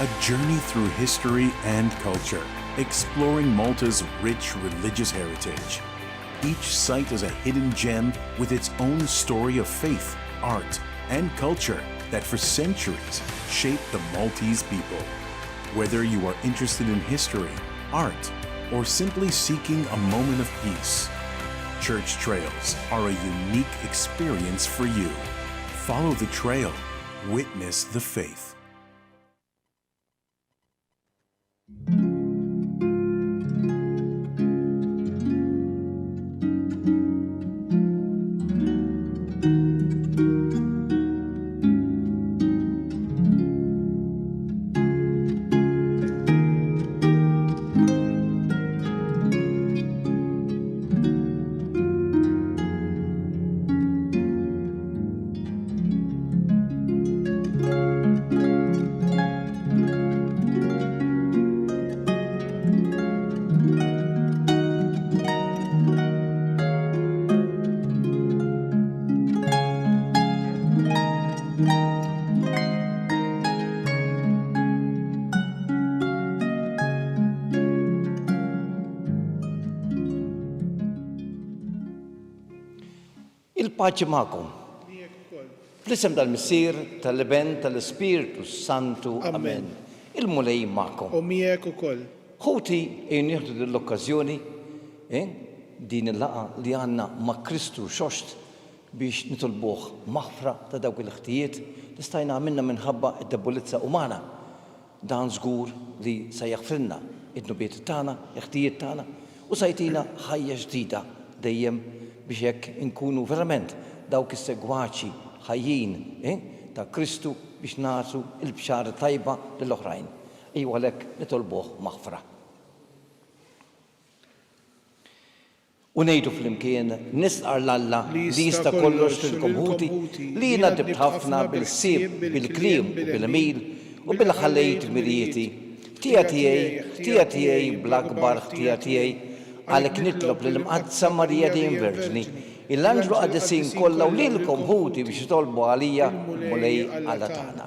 A journey through history and culture, exploring Malta's rich religious heritage. Each site is a hidden gem with its own story of faith, art, and culture that for centuries shaped the Maltese people. Whether you are interested in history, art, or simply seeking a moment of peace, Church Trails are a unique experience for you. Follow the trail, witness the faith. Il-paċi magħkom. Fl-isem tal-Missier, tal-Iben, tal-Ispiritu Santu. Amen. Il-mulej magħkom. U miegħek ukoll. Ħuti nieħdu din l-okkażjoni din il-laqa li għandna ma' Kristu xoxt biex nitolbuh maħfra ta' dawk il-ħtijiet li stajna għamilna minħabba id-debolizza umana. Dan żgur li se jaħfrilna id-nubiet tagħna, il-ħtijiet tagħna u se jtina ħajja ġdida dejjem biex jekk inkunu verament dawk is-segwaċi ħajjin ta' Kristu biex nagħtu l-bxara tajba lill-oħrajn. Ejwa għalhekk nitolbuh maħfra. U ngħidu flimkien nisqar l-Alla li jista' kollox lilkom ħuti li jiena dibt ħafna bil-ħsieb, bil-kliem u bil-għamil u bil-ħallejt il-mirjieti. Ħtija tiegħi bl-akbar ħtija tiegħi għalhekk nitlob lill-Imqaddsa Marija Dejjem Verġni il-anġlu qaddisin kollha u lilkom ħuti biex jitolbu għalija mulej Alla tagħna.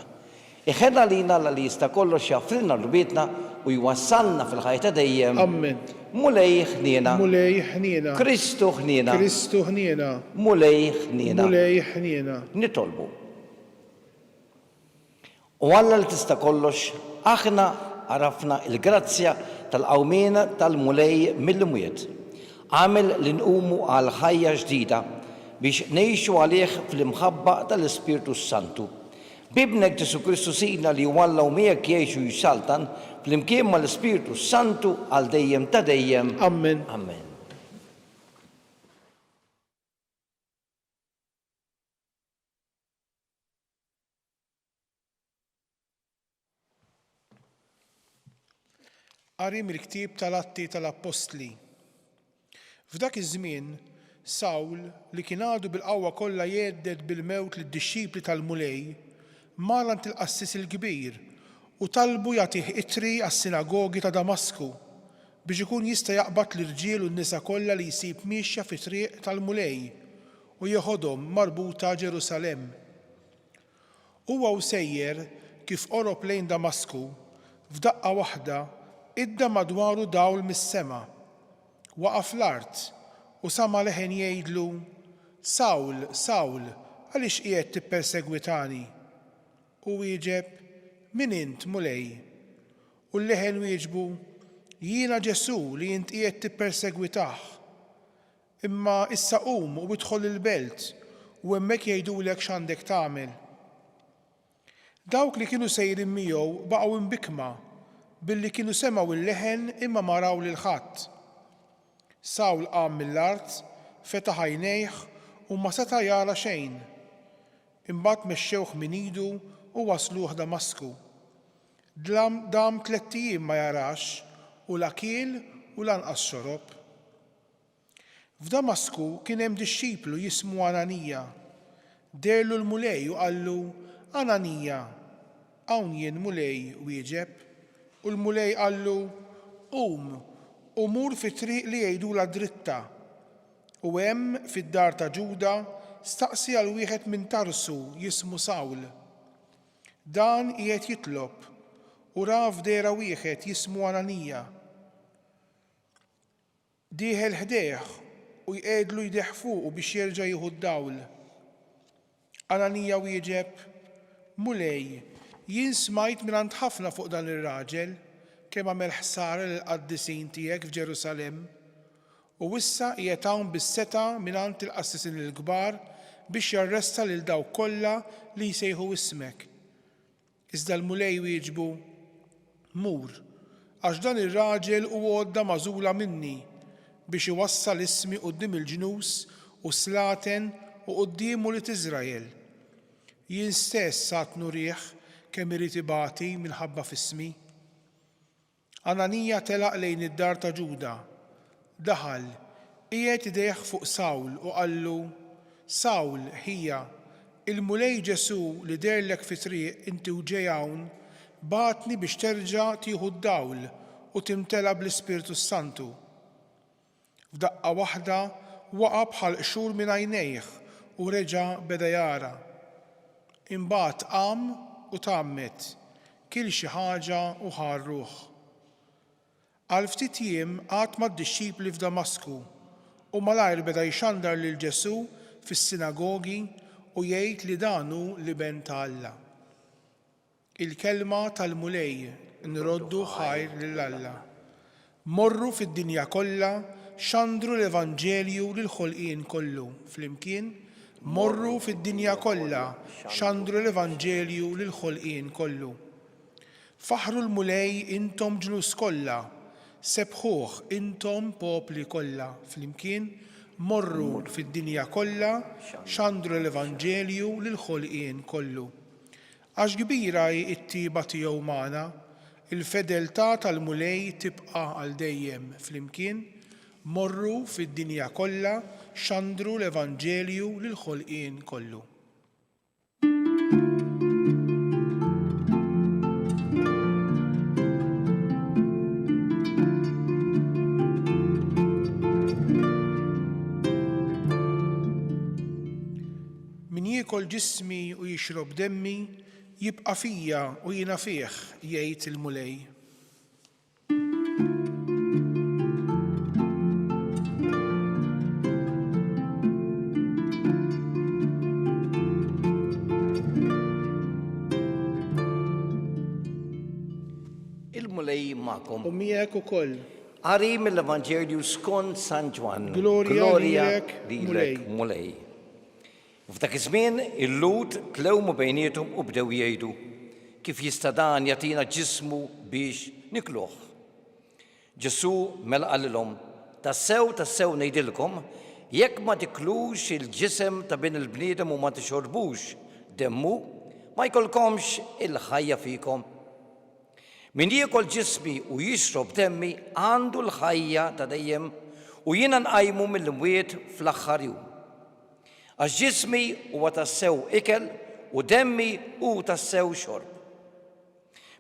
Iħenna lina li jista' kollox jaffrilna rbietna u jwassalna fil-ħajja dejjem. Amen. Mulej ħniena. Mulej ħniena. Kristu ħniena. Kristu ħniena. Mulej ħniena. Mulej ħniena. Nitolbu. U Alla li tista' kollox aħna għarafna il-grazzja tal-qawmien tal-mulej mill-imwiet. Għamel li nqumu għal ħajja ġdida biex ngħixu għalih fl-imħabba tal-Ispiritu Santu. Bibnek Ġesu Kristu Sidna li wallaw miegħek jgħixu jsaltan fl-imkien mal-Ispiritu Santu għal dejjem ta' dejjem. Amen. Amen. Qari mill-ktieb tal-Atti tal-Apostli. F'dak iż-żmien Sawl li kien għadu bil-qawwa kollha jeddet bil-mewt lid-dixxipli tal-mulej mara ant il-qassis il-kbir u talbu jagħtih itri għas-sinagogi ta' Damasku biex ikun jista' jaqbad l-irġiel u n-nisa kollha li jsib mixja fi triq tal-mulej u jieħodhom marbuta Ġerusalemm. Huwa sejjer kif qorob lejn Damasku f'daqqa waħda idda madwaru dawl mis-sema. Waqaf l-art u sama leħen jgħidlu: Sawl, Sawl, għaliex qiegħed tippersegwitani? U wieġeb: Min int, mulej? U l-leħen wieġbu: Jiena Ġesu li int qiegħed tippersegwitah. Imma issa qum u idħol il-belt u hemmhekk jgħidulek x'għandek tagħmel. Dawk li kienu sejrin miegħu baqgħu imbikma billi kienu semgħu il-leħen imma ma raw lil ħadd. Sawl qam mill-art, fetaħ għajnejh u ma seta' jara xejn. Imbagħad mexxewh min idu u wasluh Damasku. Dam 3 ijiem ma jarax u la kiel u lanqas xorob. F'Damasku kien hemm dixxiplu jismu Ananija. Derlu l-mulej u qallu: Ananija, hawn jien mulej, wieġeb. U l-mulej qallu: Qum u mur fi triq li jgħidula dritta. U hemm fid-dar ta' Ġuda staqsi għal wieħed minn Tarsu jismu Sawl. Dan qiegħed jitlob u ra f'dera wieħed jismu Ananija. Dieħel ħdejh u jqegħdlu jdejh fuqu biex jerġa' jieħu d-dawl. Ananija wieġeb: Mulej, jien smajt mingħand ħafna fuq dan ir-raġel kemm għamel ħsara lill-qaddisin tiegħek f'Ġerusalemm u issa qiegħed hawn bis-seta mingħand il-qassisin il-kbar biex jarresta lil dawk kollha li jsejħu ismek. Iżda l-mulej wieġbu: Mur, għax dan ir-raġel huwa għodda magħżula minni biex iwassal ismi quddiem il-ġnus u slaten u quddiem ulied Iżrael. Jien stess sat nurih kemm irid ibati minħabba f'ismi. Ananija telaq lejn id-dar ta' Ġuda. Daħal, qiegħed idejh fuq Sawl u qallu: Sawl ħija, il-mulej Ġesu li derlek fi triq inti u ġej hawn bagħatni biex terġa' tieħu d-dawl u timtela bl-Ispirtu Santu. F'daqqa waħda waqa' bħal qxur minn għajnejh u reġa' beda jara. Imbagħad qam u tgħammet, kien xi ħaġa u ħar ruħ. Għal ftit jiem għad mad-dixxipli f'Damasku u malajr beda jxandar lil Ġesu fis-sinagogi u jgħid li dan hu l-iben ta' Alla. Il-kelma tal-mulej nroddu ħajr lil Alla. Morru fid-dinja kollha xandru l-Evanġelju lil ħolqien kollu. Flimkien, morru fid-dinja kollha xandru l-Evanġelju lil ħolqien kollu. Faħru l-mulej intom ġnus kollha, sebħuh intom popli kollha. Flimkien, morru fid-dinja kollha xandru l-Evanġelju lil ħolqien kollu. Għax kbira hi t-tiba tiegħu magħna, il-fedeltà tal-mulej tibqa' għal dejjem. Flimkien, morru fid-dinja kollha xandru l-Evanġelju lil ħolqien kollu. Min jiekol ġismi u jixrob demmi jibqa' fija u jiena fih, jgħid il-mulej. Il-mulej magħkom. U miegħek ukoll. Qari mill-Evanġelju skont San Ġwan. Glorja lilek, mulej. F'dak iż-żmien il-Lut tlewmu bejniethom u bdew jgħidu kif jista' dan jagħtina ġismu biex nikluh. Ġesu mela qalilhom: tassew ngħidilkom, jekk ma tiklux il-ġisem ta' bin il-bniedem u ma tixorbux demmu, ma jkollkomx il-ħajja fikom. Min jiekol ġismi u jixrob demmi għandu l-ħajja ta' dejjem u jiena nqajmu mill-imwiet fl-aħħar jum. Għax ġismi huwa tassew ikel u demmi hu tassew xorb.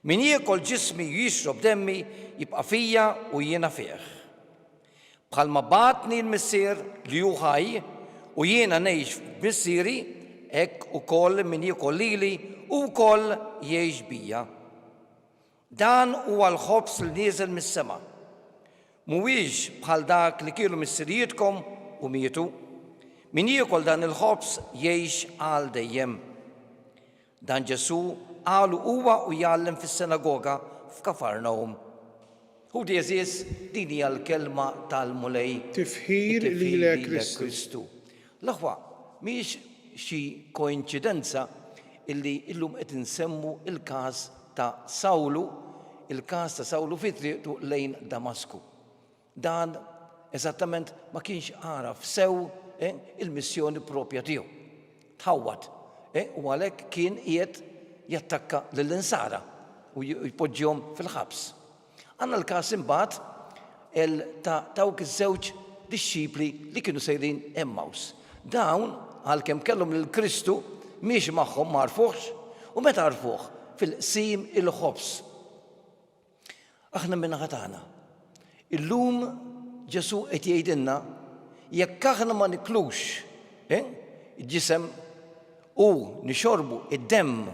Min jiekol ġismi u jixrob demmi jibqa' fija u jiena fih. Bħalma bagħatni l-missier li hu ħaj u jiena ngħix b'missieri, hekk ukoll min jiekol lili u wkoll jgħix bija. Dan huwa l-ħobs li nieżel mis-sema. Mhuwiex bħal dak li kienu missierietkom u mietu. Min jiekol dan il-ħobs jgħix għal dejjem. Dan Ġesu qalu huwa u jgħallem fis-sinagoga f'Kafarnawm. Hu eżies din hija l-kelma tal-mulej. Tifħir lilek Kristu. L-aħwa mhix xi koinċidenza illi illum qed insemmu il-każ ta' Sawlu, il-każ ta' Sawlu fi triqtu lejn Damasku. Dan eżattament ma kienx għaraf sew il-missjoni propja tiegħu. Tħawwad u għalhekk kien qiegħed jattakka lill-insara u jpoġġihom fil-ħabs. Għandna l-każ imbagħad ta' dawk iż-żewġ dixxipli li kienu sejrin Emmaus. Dawn għalkemm kellhom lil Kristu mhix magħhom ma għarfuhx u meta għarfuh fil-qsim il-ħobs. Aħna min-naħa tagħna. Illum Ġesu qed jgħidilna jekk aħna ma niklux il-ġisem u nixorbu id-demm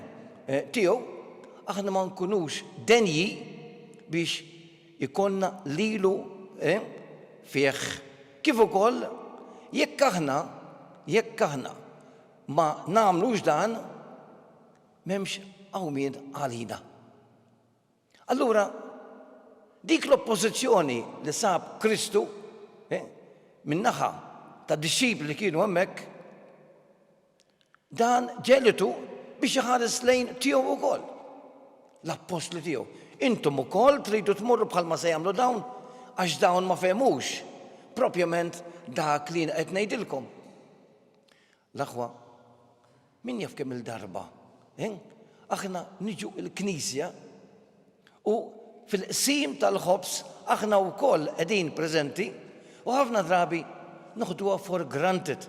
tiegħu, aħna ma nkunux denji biex ikonna lilu fih. Kif ukoll jekk aħna ma nagħmlux dan m'hemmx għawmien għalina. Allura dik l-oppożizzjoni li sab Kristu min-naħa tad-dixxipli li kienu hemmhekk dan ġelitu biex iħares lejn tiegħu wkoll, l-apostli tiegħu. Intom ukoll tridu tmorru bħalma se jagħmlu dawn għax dawn ma fehmux propjament dak li qed ngħidilkom. L-aħwa, min jaf kemm il-darba, aħna niġu l-Knisja u fil-qsim tal-ħobs aħna wkoll qegħdin preżenti u ħafna drabi noħduha for granted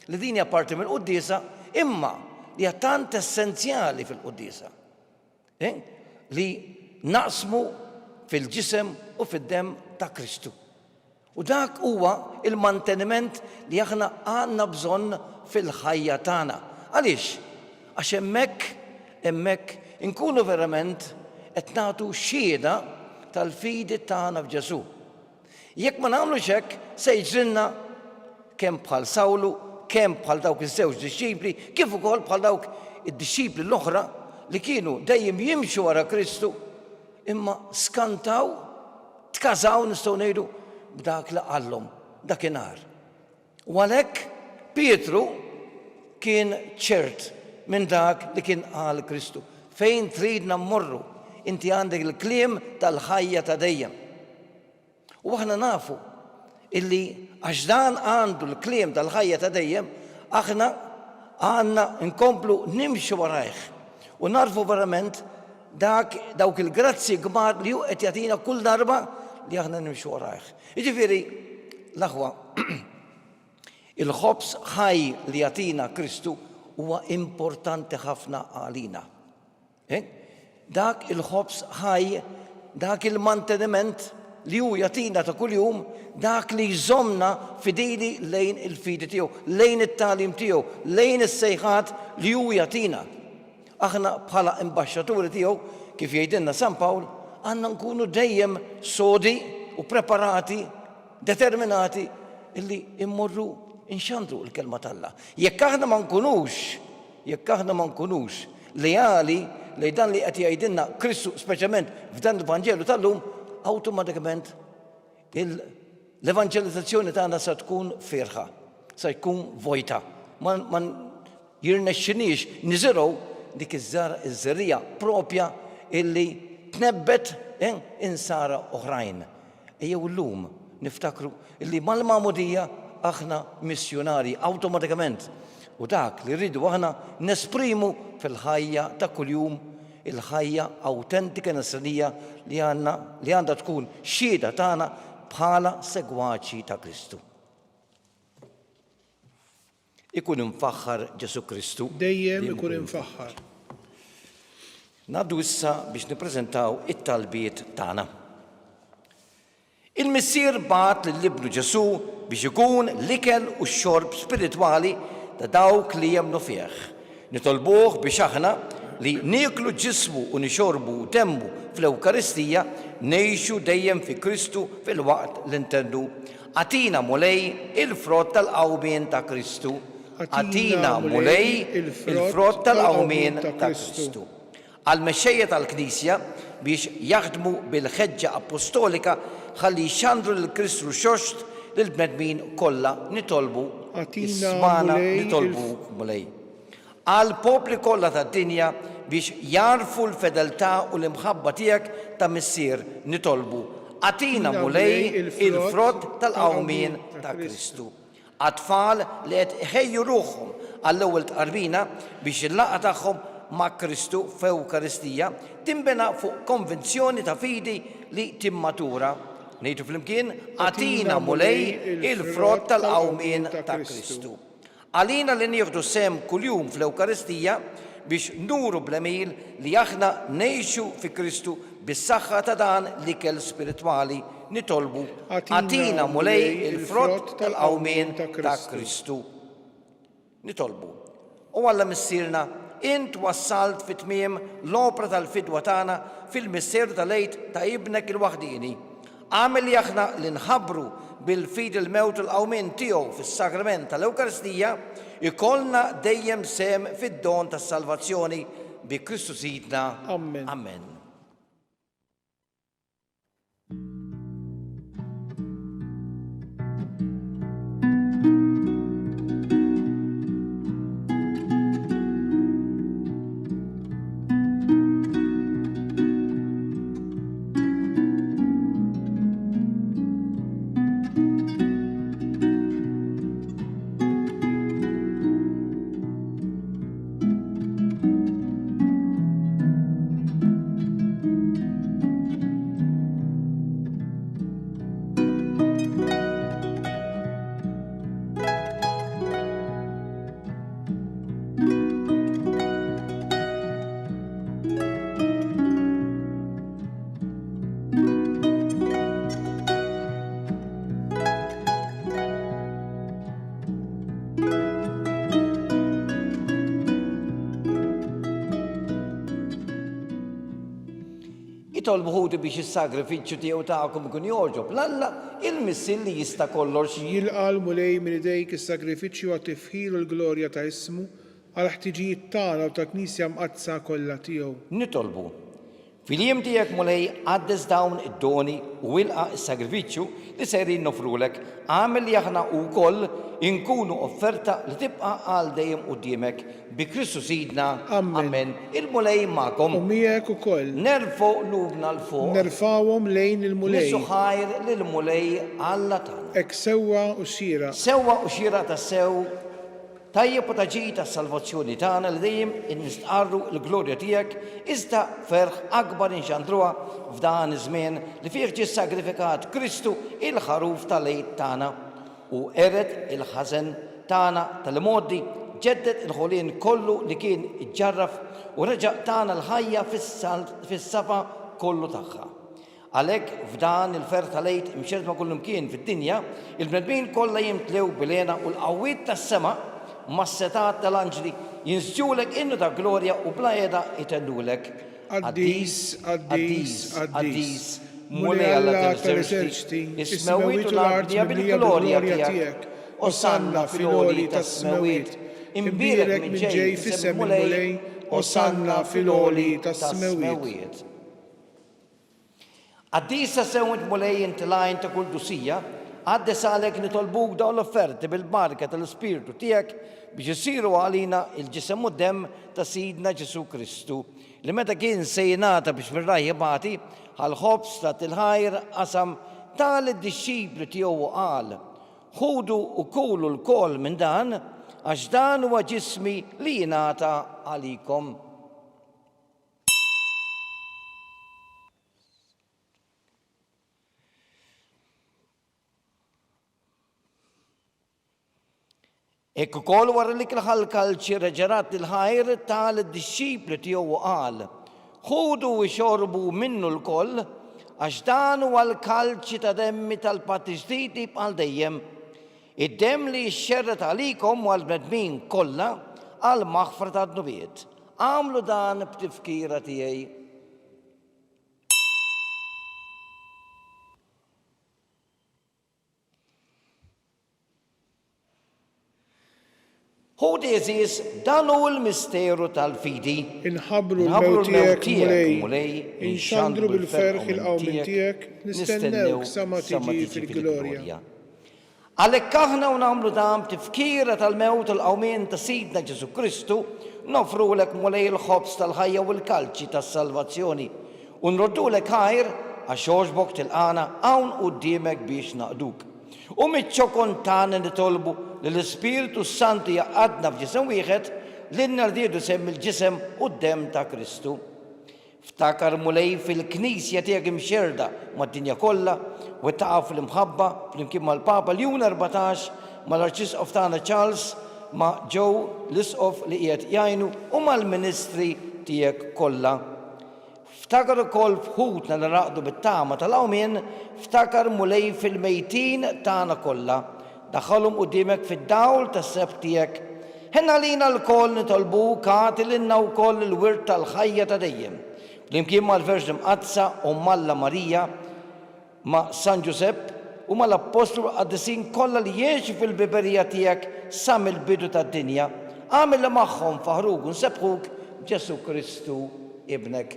li din hija parti mill-quddiesa imma li hija tant essenzjali fil-quddiesa. Li naqsmu fil-ġisem u fid-dem ta' Kristu. U dak huwa il-manteniment li aħna għandna bżonn fil-ħajja tagħna. Għaliex? Għax hemmhekk inkunu verament qed nagħtu xhieda tal-fidi tagħna f'Ġesu. Jekk ma nagħmlux hekk se jiġrilna kemm bħal Sawlu, kemm bħal dawk iż-żewġ dixxipli, kif ukoll bħal dawk id-dixxipli l-oħra li kienu dejjem jimxu wara Kristu imma skantaw, tkażaw nistgħu ngħidu b'dak li qallhom dakinhar. U għalhekk Pietru kien ċert minn dak li kien qal Kristu. Fejn tridna mmorru, inti għandek il-kliem tal-ħajja ta' dejjem. U aħna nafu illi għax dan għandu l-kliem tal-ħajja ta' dejjem, aħna għandna nkomplu nimxu warajh u narfu verament dawk il-grazzi kbar li hu qed jagħtina kull darba li aħna nimxu warajh. Jiġifieri l-aħwa il-ħobs ħaj li jagħtina Kristu huwa importanti ħafna għalina. Dak il-ħobs ħaj, dak il-manteniment li hu jagħtina ta' kuljum, dak li jżommna fidili lejn il-fidi tiegħu, lejn it-tagħlim tiegħu, lejn is-sejħat li hu jagħtina. Aħna bħala imbaxxaturi tiegħu, kif jgħidilna San Pawl, għandna nkunu dejjem sodi u preparati, determinati illi immorru inxandru l-kelma tal-Alla. Jekk aħna ma nkunux lejali lejn dan li qed jgħidilna Kristu speċjalment f'dan l-Evanġelu tal-lum, awtomatikament l-evanġelizzazzjoni tagħna se tkun fierħa, se tkun vojta. Ma jirnexxinix niżirgħu dik iż-żerrija propja illi tnebbet insara oħrajn. Ejjew llum niftakru illi mal-magħmudija aħna missjonari awtomatikament. U dak li rridu aħna nesprimu fil-ħajja ta' kuljum, il-ħajja autentika nasranija li għandha tkun xhieda tagħna bħala segwaċi ta' Kristu. Ikun infaħħar Ġesu Kristu. Dejjem ikun infaħħar. Ngħaddu issa biex nippreżentaw it-talbiet tagħna. Il-Missier bagħat lill-Ibnu Ġesu biex ikun l-ikel u x-xorb spiritwali ta' dawk li jemmnu fih. Nitolbuh biex aħna li nieklu ġismu u nixorbu temmu fl-Ewkaristija ngħixu dejjem fi Kristu fil-waqt l-intendu. Atina mulej il-frott tal-qawmien ta' Kristu. Atina mulej il-frott tal-qawmien ta' Kristu. Għal-mexxejja tal-Knisja biex jaħdmu bil-ħeġġa apostolika ħalli jxandru l-Kristu xoxt lill-bnedmin kollha nitolbu ismana nitolbu mulej. Għal popli kollha tad-dinja biex jarfu l-fedeltà u l-imħabba tiegħek ta' Missier nitolbu. Atina mulej il-frott tal-qawmien ta' Kristu. Għat-tfal li qed iħejju ruħhom għall-ewwel tqarrina biex il-laqgħa tagħhom ma' Kristu f'Ewkaristija timbena fuq konvinzjoni ta' fidi li timmatura. Ngħidu flimkien, atina mulej il-frott tal-qawmien ta' Kristu. Għalina li nieħdu sem kuljum fl-Ewkaristija biex nuru bl-emil li aħna ngħixu fi Kristu bis-saħħa ta' dan l-ikel spiritwali nitolbu. Atina mulej il-frott tal-qawmien ta' Kristu. Nitolbu. U Alla missierna int wassalt fit-tmiem l-opra tal-fidwa tagħna fil-misteru tal-għid ta' ibnek il-waħdini. Għamel li aħna li nħabbru bil-fid il-mewt il-qawmin tiegħu fis-sakrament tal-Ewkaristija ikollna dejjem sem fid-don tas-salvazzjoni bi Kristu Sidna. Amen. Amen. Itolbu ħudu biex is-sagrifiċċju tiegħu tagħkom ikun jogħġob l-Alla il-missil li jista' kollox. Jilqal mulej minn idejk is-sagrifiċċju għat-tifħir u l-glorja ta' ismu għal ħtiġijiet tagħna u tal-Knisja mqazza kollha tiegħu. Nitolbu fil-jiem tiegħek mulej għaddes dawn id-doni u wilqa' is-sagrifiċċju li sejrin nofrulek għamel li aħna wkoll inkunu offerta li tibqa' għal dejjem quddiemek bi Kristu Sidna. Amen. Il-mulej magħkom. U miegħek ukoll. Nerfgħu qlubna l fuq. Nerfawhom lejn il-mulej. Nisu ħajr lill-mulej Alla tagħna. Hekk sewwa u xira. Sewwa u xira tas-sew tajjeb u taġi tas-salvazzjoni tagħna li dejjem nistqarru l-glorja tiegħek iżda ferħ akbar inxandruha f'dan iż-żmien li fih ġie sagrifikat Kristu il-ħaruf tal-għid tagħna u ered il-ħażen tagħna tal-modi ġeddet il-ħolien kollu li kien iġġarraf u reġa' tagħna l-ħajja fis-safa kollu tagħha. Għalhekk f'dan il-ferħ tal-għid imxert ma' kull imkien fid-dinja, il-bnedmin kollha jimtlew bilena u l-qawwiet tas-sema mas-setat tal-anġli jinsġulek innu ta' glorja u bla jeda itennulek. Addis, addis, addis. Mulej Alla tal-eżerċiti, ismewiet u l-ardja bil-glorja tiegħek. Osanna fil-oli tas-smewiet. Imbirek minn ġej fis-sem il-mulej. Osanna fil-oli tas-smewiet. Addis tas-sewwit mulej intilajn ta' kull dusija għaddes għalek nitolbuk dawn l-offerti bil-barka tal-Ispiritu tiegħek biex isiru għalina il-ġisem u dem ta' Sidna Ġesu Kristu li meta kien sejnata biex mirraj jibati għal-ħobs ta' il-ħajr qasam tal-disċipli tiegħu qal ħudu u kulu l-kol minn dan għax dan huwa ġismi li jingħata għalikom. Ekku kol wara li l-ħalkalċi reġerat il-ħajr tal-disċipli tiegħu qal ħudu u xorbu minnu l-koll għax dan huwa l-kalċi ta' demmi tal-patti ġdidi bħal dejjem. Id-dem li xxerret għalikom u għal-bnedmin kollha għal maħfra ta' dnubiet. Għamlu dan b'tifkira tiegħi. Ħudi eżis dan hu l-misteru tal-fidi. Inħabbru l-mewt tiegħek mulej, inxandru bil-ferħ il-qawmin tiegħek, nistennewk sa ma tiġi fil-glorja. Għalhekk aħna u nagħmlu dan tifkira tal-mewt il-qawmin ta' Sidna Ġesu Kristu nofrulek mulej il-ħobs tal-ħajja u l-kalċi tas-salvazzjoni u nroddulek ħajr għax jogħġbok tilqana hawn quddiemek biex naqduk. U mitċokon tagħna nitolbu li l-Ispiritu Santu jaqadna f'ġisem wieħed li nnardiedu semm il-ġisem u d-dem ta' Kristu. Ftakar mulej fil-Knisja tiegħek imxerda mad-dinja kollha u taqaf fl-imħabba flimkien mal-Papa Leon 14 mal-Arċisqof tagħna Charles ma' Joe l-Isqof li qiegħed jgħinu u mal-Ministri tiegħek kollha. Ftakar ukoll fħutna li raqdu bit-tama tal-qawmien, ftakar mulej fil-mejtin tagħna kollha. Daħħalhom quddiemek fid-dawl tas-seb tiegħek Ħenna lina l-koll nitolbu kati l-inna u koll l-wirt tal-ħajja ta' dejjem. L-imkien ma' l-Verġni Mqadsa u Malla Marija, ma' San Giuseppe u ma' l-Apostlu Qaddisin kollha li jiexu fil-biberija tiegħek sa mill-bidu tad-dinja. Għamilha magħhom faħruk u nsebħuk Ġesu Kristu ibnek.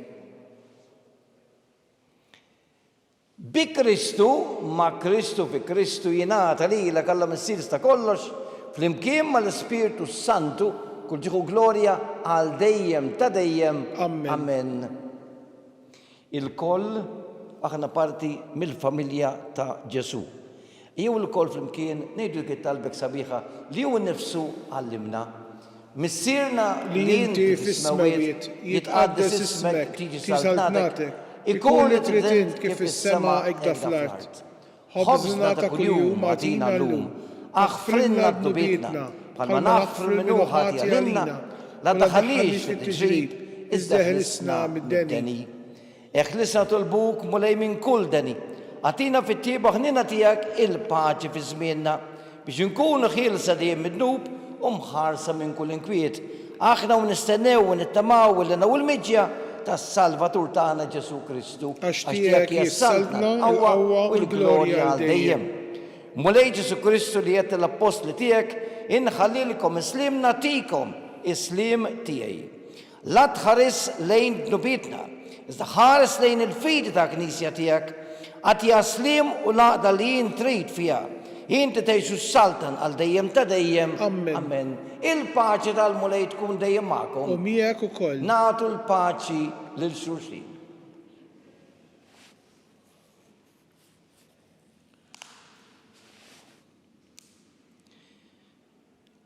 Bi Kristu, ma' Kristu fi Kristu jingħata lilek Alla missier ta' kollox, flimkien ma' l-Ispiritu Santu, kull ġieħu glorja għal dejjem ta' dejjem. Amen. Il-koll aħna parti mill-familja ta' Ġesu. Jew il-koll flimkien ngħidu dik it-talbek sabiħa li hu nnifsu għallimna. Missierna li inti fis-smawiet jitqaddes ismek tiġi saltnatek. Ikun li trid kif fis-sema hekk fl-art. Ħobżna ta' kuljum agħtina llum. Aħfrilna d-dubietna bħalma naħfru minnu ħatja lilna. La taħallix fit-tiġrib iżda ħlisna mid-deni. Eħlisna tolbuk mulej minn kull deni. Għatina fit-tieba ħnina tiegħek il-paċi fi żmienna biex inkunu ħielsa dejjem mid-nub u mħarsa minn kull inkwiet. Aħna u nistennew u nittamaw il-lena u l-miġja tas-Salvatur tagħna Ġesu Kristu. Għax tiegħek jissaltna l-qawwa u l-glorja għal dejjem. Mulej Ġesu Kristu li qed l-apostli tiegħek inħallilkom islim nagħtikom islim tiegħi. La tħares lejn dnubietna, iżda ħares lejn il-fidi ta' Knisja tiegħek, għatija slim u laqda li jien trid fiha. Inti tgħixu s-saltan għal dejjem ta' dejjem. Amen. Il-paċi tal-mulej tkun dejjem magħkom. U miegħek ukoll. Nagħtu l-paċi lil xulxin.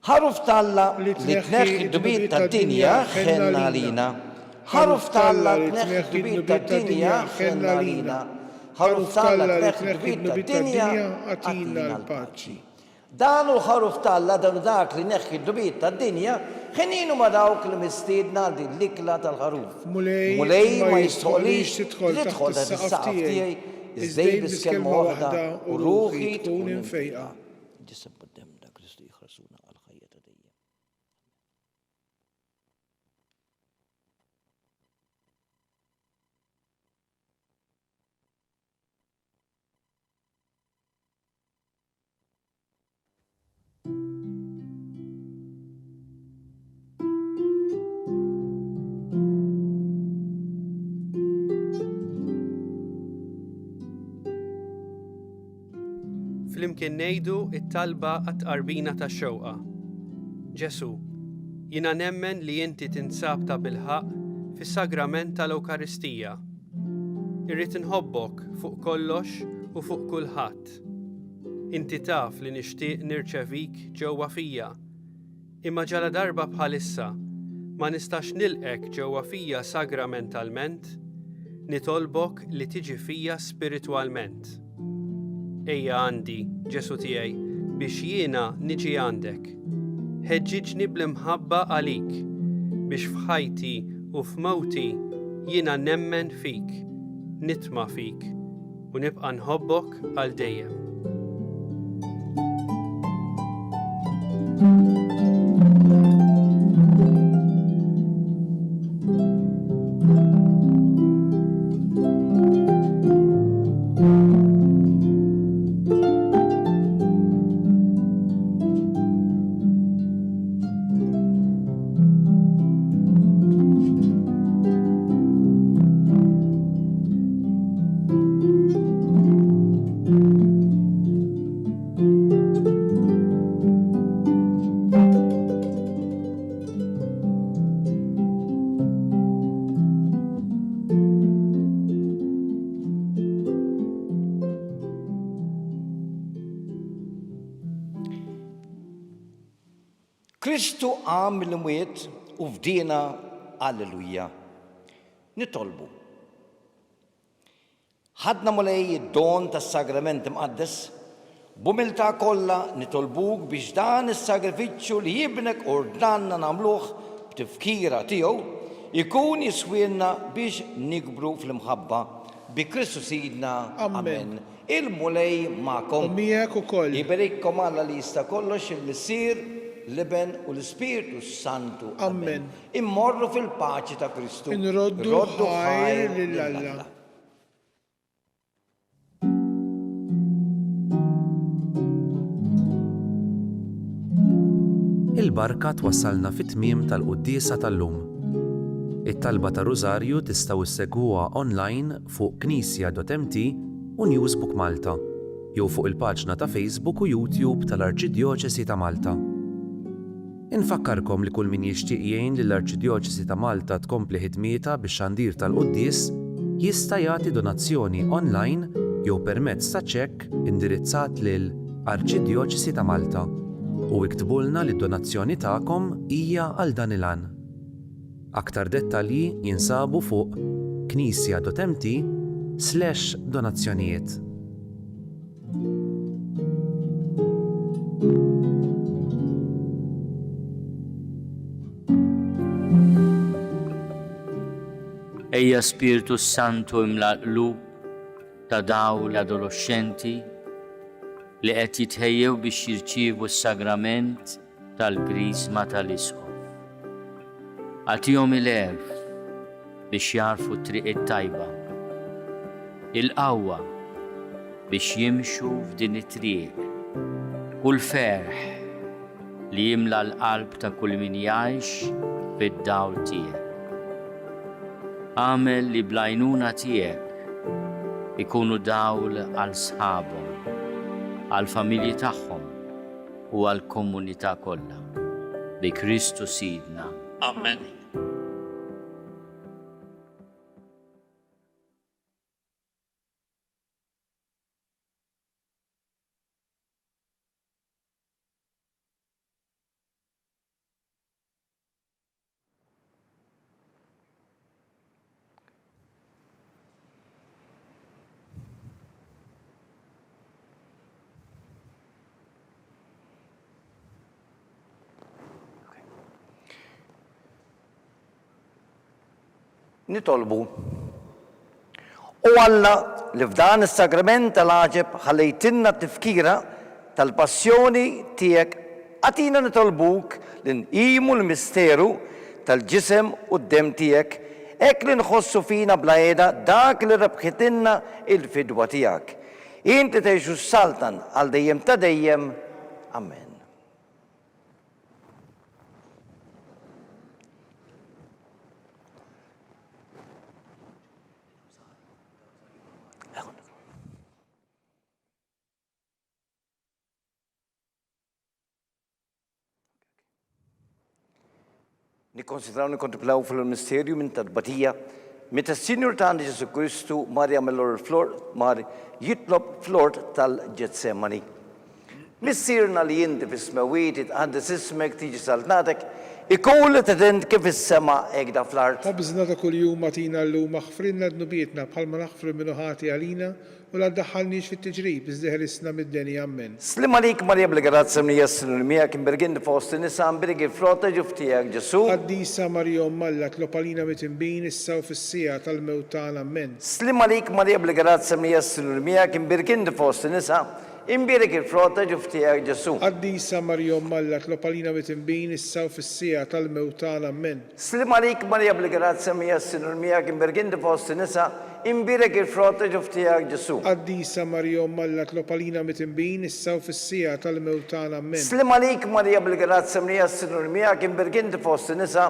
Ħaruf talla li tneħħi d-dubiet tad-dinja ħenna lina. Ħaruf talla li tneħħi d-dubiet tad-dinja ħenna lina. ħaruf talla li tneħħi d-dubiet tad-dinja għatina l-paċi. Dan u ħaruf talla dan dak li neħħi d-dubiet tad-dinja ħeninu ma dawk li mistiedna din l-ikla tal-ħaruf. Mulej ma jistħolix tidħol taħt is-saqaf tiegħi iżdej bis-kelma waħda u ruħi tkun infejqa. Flimkien ngħidu it-talba għat-tqarbina tax-xewqa. Ġesu, jiena nemmen li inti tinsab ta' bilħaq fis-sagrament tal-Ewkaristija. Irrid inħobbok fuq kollox u fuq kulħadd. Inti taf li nixtieq nirċevik ġewwa fija, imma ġala darba bħalissa ma nistax nilqek ġewwa fija sagramentalment, nitolbok li tiġi fija spiritwalment. Ejja għandi, Ġesu tiegħi, biex jiena niġi għandek. Ħeġġiġni bl-imħabba għalik, biex f'ħajti u f'mewti jiena nemmen fik, nitma' fik u nibqa' nħobbok għal dejjem. Kristu għam l-mwiet u fdina alleluja. Nitolbu. Ħadna mulej id-don tas-sagrament imqaddes, b'umiltà kollha nitolbuk biex dan is-sagrifiċċju li jibnek ordnanna nagħmluh b'tifkira tiegħu ikun jiswienna biex nikbru fl-imħabba bi Kristu Sidna. Amen. Il-mulej magħkom. U miegħek ukoll. Jiberikkom Alla li jista' kollox il-missier l-Iben u l-Spiritu Santu. Amen. Immorru fil-paċi ta' Kristu. Inroddu ħajr lill-Alla. Il-barka twassalna fit-tmiem tal-quddiesa tal-lum. It-talba ta' Rużarju tistgħu issegwuha online fuq knisja.mt u Newsbook Malta, jew fuq il-paġna ta' Facebook u YouTube tal-Arċidjoċesi ta' Malta. Infakkarkom li kull min jixtieq jgħin lill-Arċidjoċesi ta' Malta tkompli ħidmietha bix-xandir tal-quddies jista' jagħti donazzjoni online jew permezz ta' ċekk indirizzat lil Arċidjoċesi ta' Malta u iktbulna li d-donazzjoni tagħkom hija għal dan il-għan. Aktar dettalji jinsabu fuq knisja.mt/donazzjonijiet. Ejja Spiritu Santu imla qlub ta' daw l-adolescenti li qed jitħejjew biex jirċievu s-sagrament tal-Krisma tal-Isqof. Għatihom il-għerf biex jarfu t-triq it-tajba, il-qawwa biex jimxu f'din it-triq u l-ferħ li jimla l-qalb ta' kull min jgħix fid-dawl tiegħek. Għamel li blajnuna tiegħek ikunu dawl għal sħabhom, għal familji tagħhom u għal komunità kollha. Bi Kristu Sidna. Amen. Nitolbu. U Alla li f'dan is-sagrament tal-għaġeb ħallejtinna tifkira tal-passjoni tiegħek għatina nitolbuk li nqimu l-misteru tal-ġisem u d-dem tiegħek hekk li nħossu fina bla qiegħda dak li rebħitilna il-fidwa tiegħek. Inti tgħixu s-saltan għal dejjem ta' dejjem. Amen. Nikkonsidraw nikkontemplaw fil-misterju minn tad-batija meta s-Sinjur tagħna Ġesu Kristu Marja Flor jitlob flort tal-Ġetsemani. Missierna li inti fis-smawiet tqaddis ismek tiġi saltnatek ikun li tedent kif is-sema hekk fl-art. Ħobżna ta' kuljum agħtina llum aħfrilna dnubietna bħalma naħfru minnu ħati għalina u la ddaħħalniex fit-tiġrib iżdeħrisna mid-deni ammen. Slim għalik Marja bl-grazza mnijassinu l-mijak imbergin fost nisa mbirgi frota ġuftijak Ġesu. Qaddisa Marja Alla tlopalina mitimbin issa u fis-sija tal-mewt tagħna ammen. Slim għalik Marja bl-grazza mnijassinu l-mijak imbergin fost nisa imbirek il-frota ġuftijak Ġesu. Qaddisa Marja Alla tlopalina mitimbin issa u fis-sija tal-mewt tagħna ammen. Slim għalik Marja bl-grazza mnijassinu l-mijak imbergin fost nisa imbirek il-frota ġuftijak Ġesu. Qaddisa Marja Alla tlopalina mitimbin issa u fis-sija tal-mewt tagħna ammen. Slim għalik Marja bl-grazza mnijassinu l-mijak imbergin fost nisa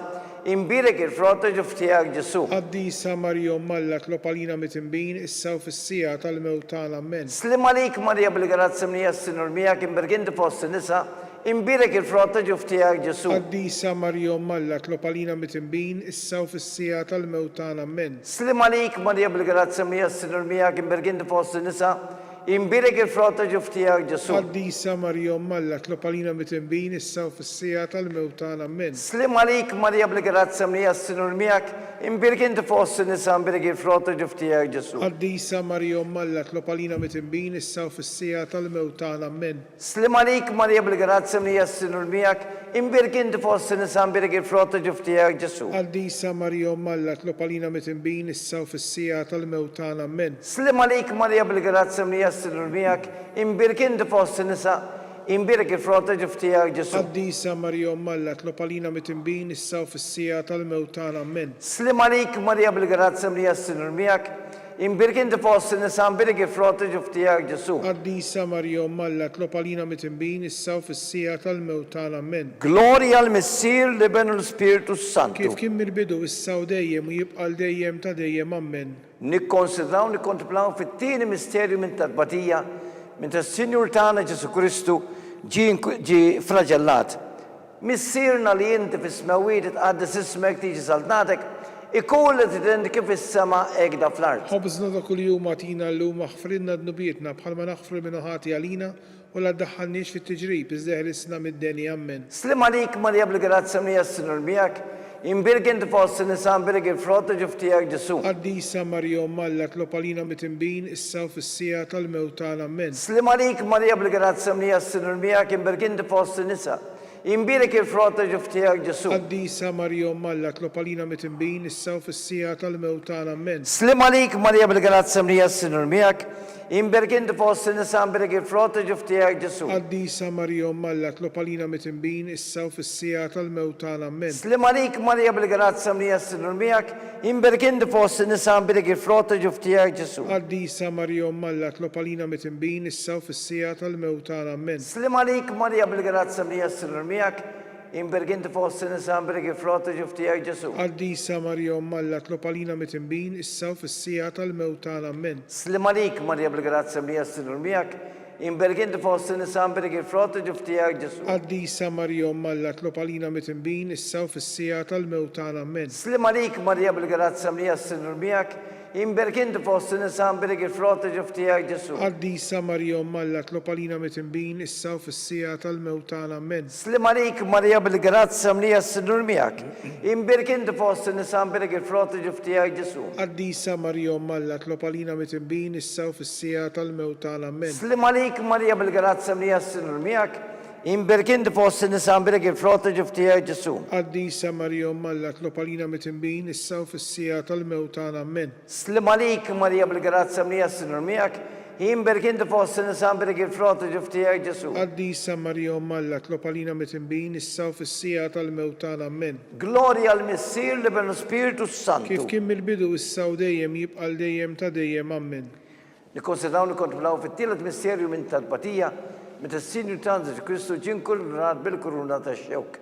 imbirek il-frota ġuftijak Ġesu. Qaddisa Marja Alla tlopalina mitimbin issa u fis-sija tal-mewt tagħna ammen. Slim għalik Marja bl-grazza mnijassinu l-mijak imbergin fost nisa imbirek il-frota ġuftijak Ġesu. Qaddisa Marja Alla tlopalina mitimbin issa u fis-sija tal-mewt tagħna ammen. Slim għalik Marja bl-grazza mnijassinu l-mijak imbergin fost nisa imbirek il-frota ġuftijak Ġesu. Qaddisa Marja Alla tlopalina mitimbin issa u fis-sija tal-mewt tagħna ammen. Slim għalik Marja bl-grazza mnijassinu l-mijak imbirgin fost nisa imbirek il-frota ġuftijak Ġesu. Qaddisa Marja Alla tlopalina mitimbin issa u fis-sija tal-mewt tagħna ammen. Slim għalik Marja bl-grazza mnijassinu l-mijak imbirgin fost nisa imbirek il-frota ġuftijak Ġesu. Qaddisa Marja Alla tlopalina mitimbin issa u fis-sija tal-mewt tagħna ammen. Slim għalik Marja bl-grazza mnijassinu l-mijak imbirgin fost nisa imbirek il-frota ġiftijak Ġesu. Qaddisa Marija Alla tlob għalina mitinbin issa u fis-sija tal-mewt tagħna amen. Slim għalik Marija bil-grazza mlija s-sinur miegħek, imbirek inti fost in-nisa imbirek il-frota ġiftijak Ġesu. Qaddisa Marija Alla tlob għalina mitinbin issa u fis-sija tal-mewt tagħna amen. Gloria al-Missir li benu l-Spiritu Santu. Kif kien mill-bidu issa u dejjem u jibqa' dejjem ta' dejjem amen. Nikkonsidraw, nikkontemplaw fit-tieni misterju minn tal-batija, minn tas-Sinjur tagħna Ġesu Kristu ġi fraġellat. Missirna li inti fis-smawiet tqaddis ismek tiġi saltatek, ikun li tidend kif is-sema egda fl-art. ħobżna ta' kuljum għatina llum aħfrinna dnubietna bħalma naħfru minn ħati għalina u la ddaħħalniex fit-tiġrib iżdeħlisna mid-deni amen. Slim għalik Marija bil-grazza mlija s-sinur miegħek, imbirek inti fost in-nisa imbirek il-frota ġiftijak Ġesu. Qaddisa Marija Alla tlob għalina mitinbin issa u fis-sija tal-mewt tagħna amen. Slim għalik Marija bil-grazza mlija s-sinur miegħek, imbirek inti fost in-nisa imbirek il-frota ġiftijak Ġesu. Qaddisa Marija Alla tlob għalina mitinbin issa u fis-sija tal-mewt tagħna amen. Slim għalik Marija bil-grazza mlija s-sinur miegħek, imbirek inti fost in-nisa imbirek il-frota ġiftijak Ġesu. Qaddisa Marija Alla tlob għalina mitinbin issa u fis-sija tal-mewt tagħna amen. Slim għalik Marija bil-grazza mlija s-sinur miegħek, imbirek inti fost in-nisa imbirek il-frota ġiftijak Ġesu. Qaddisa Marija Alla tlob għalina mitinbin issa u fis-sija tal-mewt tagħna amen. Slim għalik Marija bil-grazza mlija s-sinur miegħek, imbirek inti fost in-nisa imbirek il-frota ġiftijak Ġesu. Qaddisa Marija Alla tlob għalina mitinbin issa u fis-sija tal-mewt tagħna amen. Slim għalik Marija bil-grazza mlija s-sinur miegħek, imbirek inti fost in-nisa imbirek il-frota ġiftijak Ġesu. Qaddisa Marija Alla tlob għalina mitinbin issa u fis-sija tal-mewt tagħna amen. Slim għalik Marija bil-grazza mlija s-sinur miegħek, imbirek inti fost in-nisa imbirek il-frota ġiftijak Ġesu. Qaddisa Marija Alla tlob għalina mitinbin issa u fis-sija tal-mewt tagħna amen. Slim għalik Marija bil-grazza mlija s-sinur miegħek, imbirek inti fost in-nisa imbirek il-frota ġiftijak Ġesu. Qaddisa Marija Alla tlob għalina mitinbin issa u fis-sija tal-mewt tagħna amen. Slim għalik Marija bil-grazza mlija s-sinur miegħek, imbirek inti fost in-nisa imbirek il-frota ġiftijak Ġesu. Qaddisa Marija Alla tlob għalina mitinbin issa u fis-sija tal-mewt tagħna amen. Slim għalik Marija bil-grazza mlija s-sinur miegħek, imbirek inti fost in-nisa imbirek il-frota ġiftijak Ġesu. Qaddisa Marija Alla tlob għalina mitinbin issa u fis-sija tal-mewt tagħna amen. Gloria al-Missir li benu Spiritu Kif Santu. kien mill-bidu issa u dejjem jibqa' dejjem ta' dejjem amen. Nikkonsidraw nikkontemplaw fit-tielet misterju minn tal-batija, minn tas-Sinjur tagħna Ġesu Kristu ġie inkurunat bil-kuruna tax-xewk.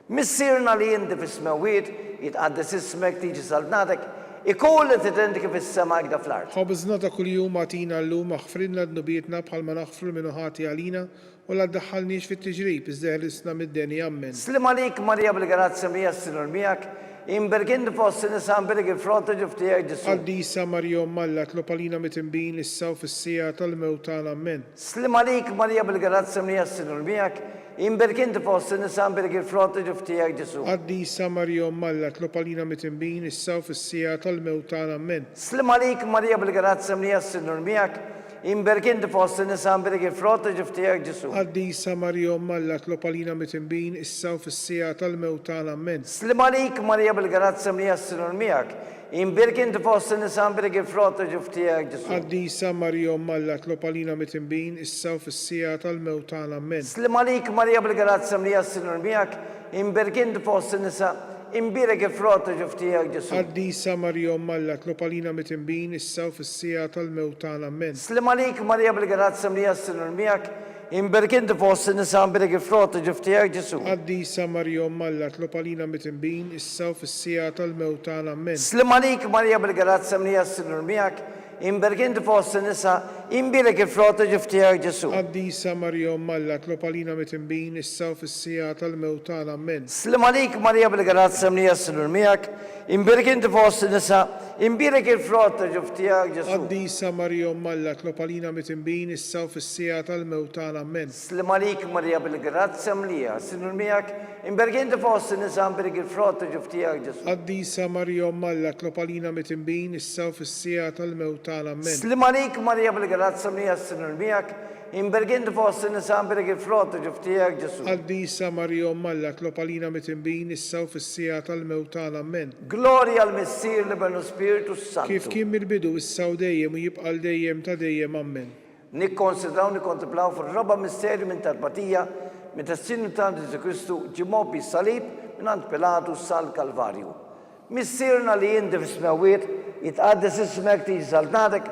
Missirna li inti fis-smawiet jitqaddis ismek tiġi saltnatek, ikun li tidend kif is-sema egda fl-art. ħobżna ta' kuljum għatina llum aħfrinna dnubietna bħalma naħfru minn ħati għalina u la ddaħħalniex fit-tiġrib iżdeħlisna mid-deni amen. Slim għalik Marija bil-grazza mlija s-sinur miegħek, imbirek inti fost in-nisa imbirek il-frota ġiftijak Ġesu. Qaddisa Marija Alla tlob għalina mitinbin issa u fis-sija tal-mewt tagħna amen. Slim għalik Marija bil-grazza mlija s-sinur miegħek, imbirek inti fost in-nisa imbirek il-frota ġiftijak Ġesu. Qaddisa Marija Alla tlob għalina mitinbin issa u fis-sija tal-mewt tagħna amen. Slim għalik Marija bil-grazza mlija s-sinur miegħek, imbirek inti fost in-nisa imbirek il-frota ġiftijak Ġesu. Qaddisa Marija Alla tlob għalina mitinbin issa u fis-sija tal-mewt tagħna amen. Slim għalik Marija bil-grazza mlija s-sinur miegħek, imbirek inti fost in-nisa imbirek il-frota ġiftijak Ġesu. Qaddisa Marija Alla tlob għalina mitinbin issa u fis-sija tal-mewt tagħna amen. Slim għalik Marija bil-grazza mlija s-sinur miegħek, imbirek inti fost in-nisa imbirek il-frota ġiftijak Ġesu. Qaddisa Marija Alla tlob għalina mitinbin issa u fis-sija tal-mewt tagħna amen. Slim għalik Marija bil-grazza mlija s-sinur miegħek, imbirek inti fost in-nisa imbirek il-frota ġiftijak Ġesu. Qaddisa Marija Alla tlob għalina mitinbin issa u fis-sija tal-mewt tagħna amen. Slim għalik Marija bil-grazza mlija s-sinur miegħek, imbirek inti fost in-nisa imbirek il-frota ġiftijak Ġesu. Qaddisa Marija Alla tlob għalina mitinbin issa u fis-sija tal-mewt tagħna amen. Slim għalik Marija bil-grazza mlija s-sinur miegħek, imbirek inti fost in-nisa imbirek il-frota ġiftijak Ġesu. Qaddisa Marija Alla tlob għalina mitinbin issa u fis-sija tal-mewt tagħna amen. Slim għalik Marija bil-grazza mlija s-sinur miegħek, imbirek inti fost in-nisa imbirek il-frota ġiftijak Ġesu. Qaddisa Marija Alla tlob għalina mitinbin issa u fis-sija tal-mewt tagħna amen. Slim għalik Marija bil-grazza mlija s-sinur miegħek, imbirek inti fost in-nisa imbirek il-frota ġiftijak Ġesu. Qaddisa Marija Alla tlob għalina mitinbin issa u fis-sija tal-mewt tagħna amen. Gloria al-Missir li benu Spiritu Kif Santu. kien mill-bidu issa u dejjem u jibqa' dejjem ta' dejjem amen. nikkonsidraw nikkontemplaw fir-raba' misterju minn tal-patija meta s-sinu ta' Ġesu Kristu ġimgħu bis-salib mingħand Pilatu sal-Kalvarju. Missierna li jinti fis-smawiet jitqaddes ismek tiġi saltatek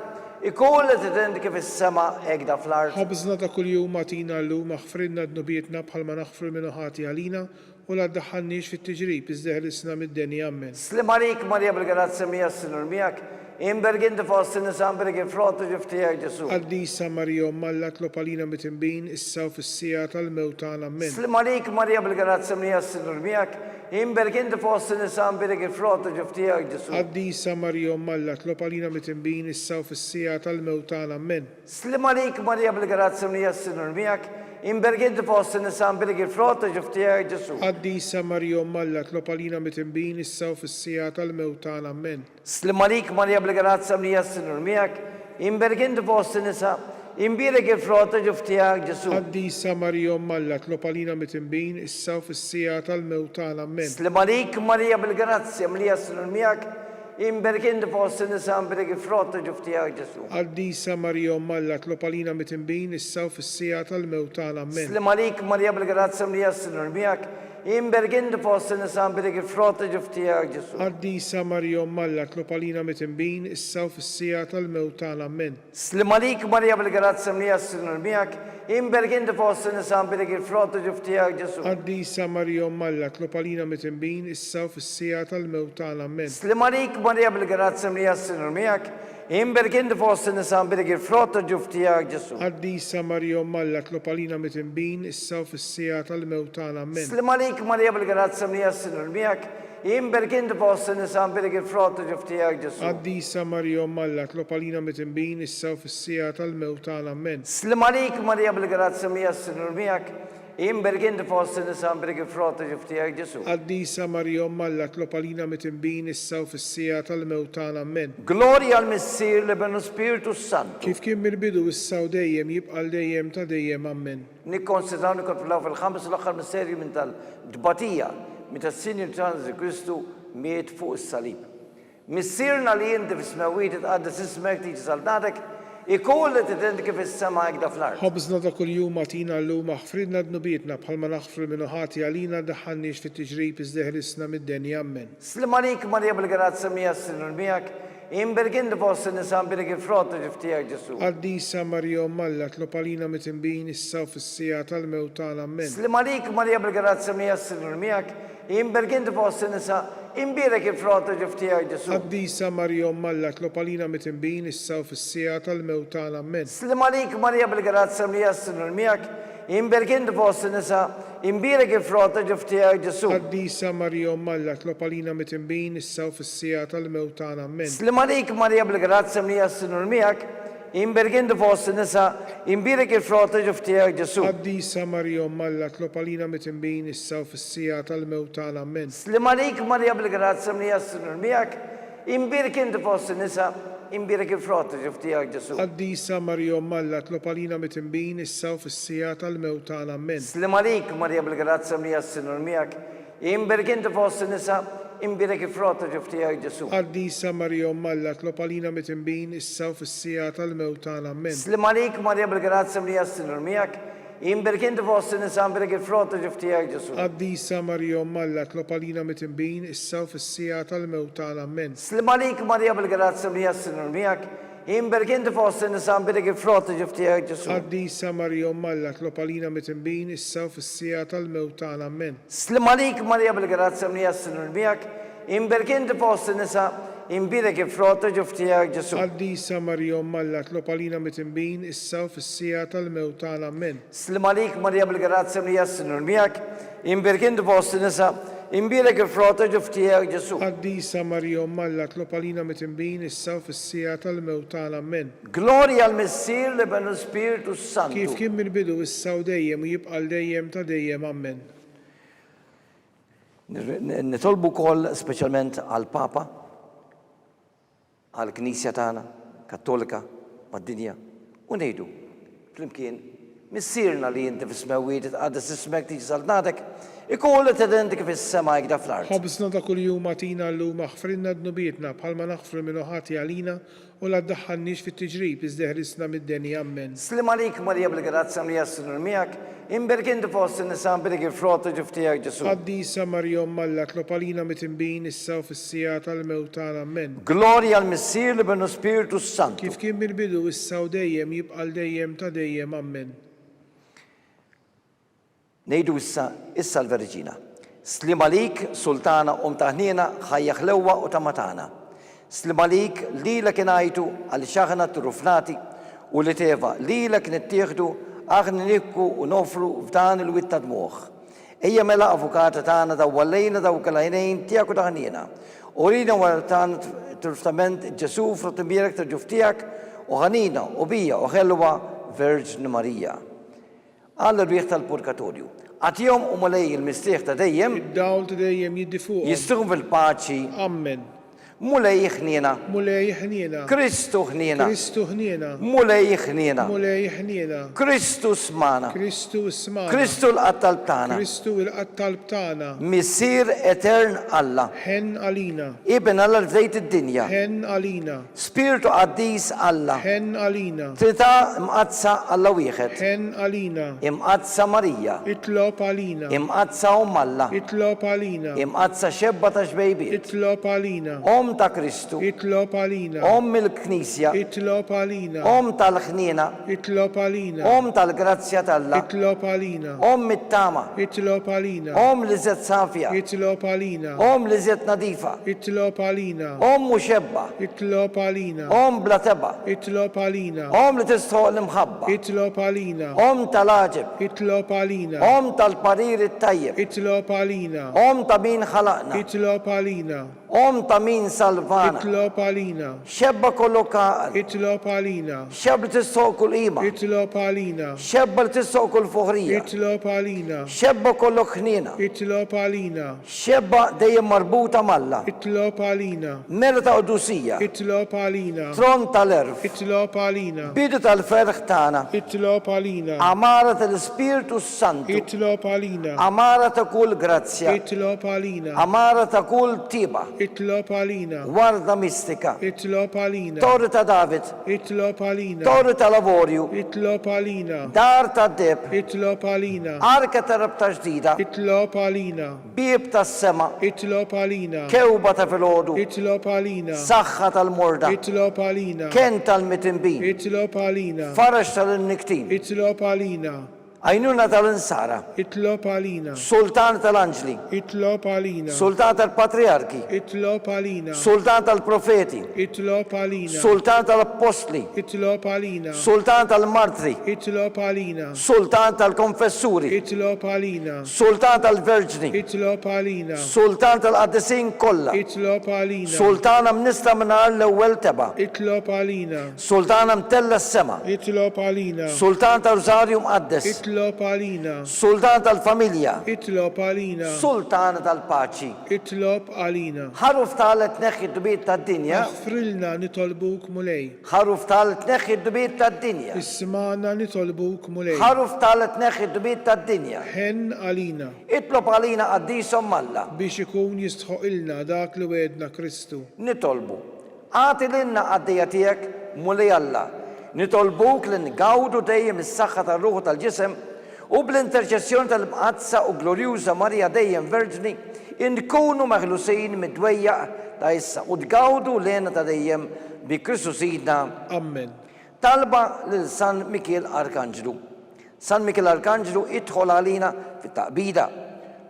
ikun li titendi kif is-sema hekk da fl-art. ħobżna ta' kuljum agħtina llum aħfrilna dnubietna bħalma naħfru minn ħati għalina u la ddaħħalniex fit-tiġrib iżdeħlisna mid-denja ammen. Slim għalik Marija bil-grazza mija s-sinur mijak, imbergin tifos s-nisan bergin frottu ġiftijak Ġesu. Qaddisa Marija Malla tlob għalina mitimbin issa u fis-sija tal-mewtan ammen. Slim għalik Marija bil-grazza mija s-sinur mijak, imbergin tifos s-nisan bergin frottu ġiftijak Ġesu. Qaddisa Marija Malla tlob għalina mitimbin issa u fis-sija tal-mewtan ammen. Slim għalik Marija bil-grazza mija s-sinur mijak, imbergin tifos s-nisan bergin frottu ġiftijak Ġesu. Qaddisa Marija Malla tlob għalina mitimbin issa u fis-sija tal-mewtan ammen. Slim għalik Marija bil-grazza mija s-sinur mijak, imbergin tifos s-nisa, imbirek il-frottu ġiftijak Ġesu. Qaddisa Marija Malla tlob għalina mitimbin issa u fis-sija tal-mewtan ammen. Slim għalik Marija bil-grazza mija s-sinur mijak, imbergin tifos s-nisa, imbirek il-frottu ġiftijak Ġesu. Qaddisa Marija Malla tlob għalina mitimbin issa u fis-sija tal-mewtan ammen. Slim għalik Marija bil-grazza mija s-sinur mijak, imbergin tifos s-nisa, imbirek il-frottu ġiftijak Ġesu. Qaddisa Marija Malla tlob għalina mitimbin issa u fis-sija tal-mewtan ammen. Slim għalik Marija bil-grazza mija s-sinur mijak, imbergin tifos s-nisa, imbirek il-frottu ġiftijak Ġesu. Qaddisa Marija Malla tlob għalina mitimbin issa u fis-sija tal-mewtan ammen. Slim għalik Marija bil-grazza mija s-sinur mijak, imbergin tifos s-nisa, imbirek il-frottu ġiftijak Ġesu. Qaddisa Marija Malla tlob għalina mitimbin issa u fis-sija tal-mewtan ammen. Slim għalik Marija bil-grazza mija s-sinur mijak, imbergin tifos s-nisa, imbirek il-frottu ġiftijak Ġesu. Qaddisa Marija Malla tlob għalina mitimbin issa u fis-sija tal-mewtan ammen. Slim għalik Marija bil-grazza mija s-sinur mijak, imbergin tifos s-nisa, imbirek il-frottu ġiftijak Ġesu. Qaddisa Marija Malla tlob għalina mitimbin issa u fis-sija tal-mewtan ammen. Gloria al-Missir li benu Spiritu Santu. Kif kien mill-bidu issa u dejjem jibqa' dejjem ta' dejjem ammen. Nikkonsidraw nikkontrollaw fil-ħames l-aħħar misterju minn tal-ġbatija meta s-Sinjur ta' Ġesu Kristu miet fuq is-salib. Missierna li jinti fis-smawiet tqaddes ismek tiġi saltatek, ikun li titendi kif is-sema hekk da fl-art. ħobżna ta' kuljum agħtina llum aħfrilna dnubietna bħalma naħfru minn ħati għalina ddaħħalniex fit-tiġrib iżdeħlisna mid-denja ammen. Slim għalik Marija bil-grazza mija s-sinur mijak, imbergin tifos s-nisa, imbirek il-frottu ġiftijak Ġesu. Qaddisa Marija Malla tlob għalina mitimbin issa u fis-sija tal-mewtan ammen. Slim għalik Marija bil-grazza mija s-sinur mijak, imbergin tifos s-nisa, imbirek il-frottu ġiftijak Ġesu. Qaddisa Marija Malla tlob għalina mitimbin issa u fis-sija tal-mewtan ammen. Slim għalik Marija bil-grazza mija s-sinur mijak, imbergin tifos s-nisa, imbirek il-frottu ġiftijak Ġesu. Qaddisa Marija Malla tlob għalina mitimbin issa u fis-sija tal-mewtan ammen. Slim għalik Marija bil-grazza mija s-sinur mijak, imbergin tifos s-nisa, imbirek il-frottu ġiftijak Ġesu. Qaddisa Marija Malla tlob għalina mitimbin issa u fis-sija tal-mewtan ammen. Slim għalik Marija bil-grazza mija s-sinur mijak, imbirek tifos s-nisa, imbirek il-frottu ġiftijak Ġesu. Qaddisa Marija Malla tlob għalina mitimbin issa u fis-sija tal-mewtan ammen. Slim għalik Marija bil-grazza mija s-sinur mijak, imbergin tifos s-nisa, imbirek il-frottu ġiftijak Ġesu. Qaddisa Marija Malla tlob għalina mitimbin issa u fis-sija tal-mewtan ammen. Slim għalik Marija bil-grazza mija s-sinur mijak, imbergin tifos s-nisa, imbirek il-frottu ġiftijak Ġesu. Qaddisa Marija Malla tlob għalina mitimbin issa u fis-sija tal-mewtan ammen. Slim għalik Marija bil-grazza mija s-sinur mijak, imbergin tifos s-nisa, imbirek il-frottu ġiftijak Ġesu. Qaddisa Marija Malla tlob għalina mitimbin issa u fis-sija tal-mewtan ammen. Slim għalik Marija bil-grazza mija s-sinur mijak, imbergin tifos s-nisa, imbirek il-frottu ġiftijak Ġesu. Qaddisa Marija Malla tlob għalina mitimbin issa u fis-sija tal-mewtan ammen. Slim għalik Marija bil-grazza mija s-sinur mijak, imbergin tifos s-nisa, imbirek il-frottu ġiftijak Ġesu. Qaddisa Marija Malla tlob għalina mitimbin issa u fis-sija tal-mewtan ammen. Gloria al-Missir li benu Spiritu Santu. Kif kien mill-bidu issa u dejjem u jibqa' dejjem ta' dejjem ammen. Nitolbu kol specialment għal-Papa, għal-Knisja tagħna, Kattolika, mad-dinja, u ngħidu flimkien missierna li jinti fis-smawiet tqaddes ismek tiġi saltatek, ikun li tidentik fis-sema jgħida fl-art. ħobsna ta' kuljum atina llum aħfrilna dnubietna bħalma naħfru minn ħati għalina u la ddaħħalniex fit-tiġrib iżdeħrisna mid-deni ammen. Slim għalik Marija bil-grazzja li jassinu miegħek, imberkin fost in-nisa birik il-frott ġuftijak Ġesu. Qaddisa Marjom Malla tlob għalina mitinbin issa u fis-sija tal-mewt tagħna ammen. Glorja l-Missier li benu Spiritu Santu. Kif kien bil-bidu issa u dejjem jibqa' dejjem ta' dejjem ammen. Nejdu issa l-Verġina. Slim għalik sultana taħnina ħajjaħ l-ewwa u tamatana. Slim għalik li l kienajtu għal xaħna t-rufnati u li teva li l nittieħdu aħna nikku u nofru f'dan il-witta dmuħ. Ejja mela avukata tagħna daw wallejna daw kalajnejn tiegħek u taħnina. U rina wara tagħna truftament Ġesu frott imbierek tarġuf tiegħek u ħanina u bija u ħelwa Verġni Marija. Għalla rwieħ tal-purgatorju. Għatjom u mulej il-mistrieħ ta' dejjem. Id-dawl ta' dejjem jiddifuq. Jistuħum fil-paċi. Ammen. Mulej ħnina. Mulej ħniena. Kristu ħnina. Kristu ħniena. Mulej ħnina. Mulej ħniena. Kristu smana. Kristu ismana. Kristu l-qattal tana. Kristu il-qattal b'tana. Missir etern Alla. Ħen għalina. Ibn Alla l-żejt id-dinja. Ħen għalina. Spiritu qaddis Alla. Ħen għalina. Trita imqazza Alla wieħed. Ħen għalina. Imqazza Marija. Itlob għalina. Imqazza Alla. Itlob għalina. Imqazza xebba ta' xbejbiet. Itlob għalina. Ta' Kristu. Itlob għalina. Il-Knisja. Itlob għalina. Tal-ħnina. Itlob għalina. Tal-grazzja tal-Alla. Itlob għalina. It-tama. Itlob għalina. Li zet safja. Itlob għalina. Li zet nadifa. Itlob għalina. Muxebba. Itlob għalina. Bla teba. Itlob għalina. Li tistħoq l-imħabba. Itlob għalina. Tal-aġeb. Itlob għalina. Tal-parir it-tajjeb. Itlob għalina. Ta' min ħalaqna. Itlob għalina. Ta' min salvana. Itlob għalina. Xebba kollu kaqar. Itlob għalina. Xebba li tistħoq kull qima. Itlob għalina. Xebba li tistħoq kull fuħrija. Itlob għalina. Xebba kollu ħnina. Itlob għalina. Xebba dejjem marbuta malla. Itlob għalina. Mera ta' Qudusija. Itlob għalina. Tron tal-erf. Itlob għalina. Bidu tal-ferħ tagħna. Itlob għalina. Amara tal-Spiritu Santu. Itlob għalina. Amara ta' kull grazzja. Itlob għalina. Amara ta' kull tiba. Itlob għalina. Warda mistika. Itlob għalina. Torri ta' David. Itlob għalina. Torri ta' lavorju. Itlob għalina. Dar ta' deb. Itlob għalina. Arka ta' rabta ġdida. Itlob għalina. Bib ta' sema. Itlob għalina. Kewba ta' filgħodu. Itlob għalina. Saħħa tal-morda. Itlob għalina. Ken tal-mitinbin. Itlob għalina. Farax tal-niktin. Itlob għalina. Għajnuna tal-insara. Itlob għalina. Sultan tal-anġli. Itlob għalina. Sultan tal-patriarki. Itlob għalina. Sultan tal-profeti. Itlob għalina. Sultan tal-apostli. Itlob għalina. Sultan tal-martri. Itlob għalina. Sultan tal-konfessuri. Itlob għalina. Sultan tal-verġni. Itlob għalina. Sultan tal-qaddisin kollha. Itlob għalina. Sultan amnista minar l-ewwel teba. Itlob għalina. Sultan amtella s-sema. Itlob għalina. Sultan tal-Rosarju mqaddes. Itlob għalina. Sultan tal-familja. Itlob għalina. Sultan tal-paċi. Itlob għalina. Ħaruf tal-tneħħi d-dubiet tad-dinja. Aħfrilna nitolbuk mulej. Ħaruf tal-tneħħi d-dubiet tad-dinja. Ismana nitolbuk mulej. Ħaruf tal-tneħħi d-dubiet tad-dinja. Ħen għalina. Itlob għalina qaddisom Alla. Biex ikun jistħoq ilna dak li wedna Kristu. Nitolbu. Għati l-inna għaddija tijek mulej Alla. Nitolbuk li ngawdu dejjem is-saħħa tar-ruħ tal-ġisem u bl-interċessjoni tal-mqazza u glorjuża Marija dejjem Verġni inkunu maħlusin mid-dwejjaq ta' issa u tgawdu lena ta' dejjem bi Kristu Sidna. Amen. Talba lil San Mikiel Arkanġlu. San Mikiel Arkanġlu idħol għalina fit-taqbida.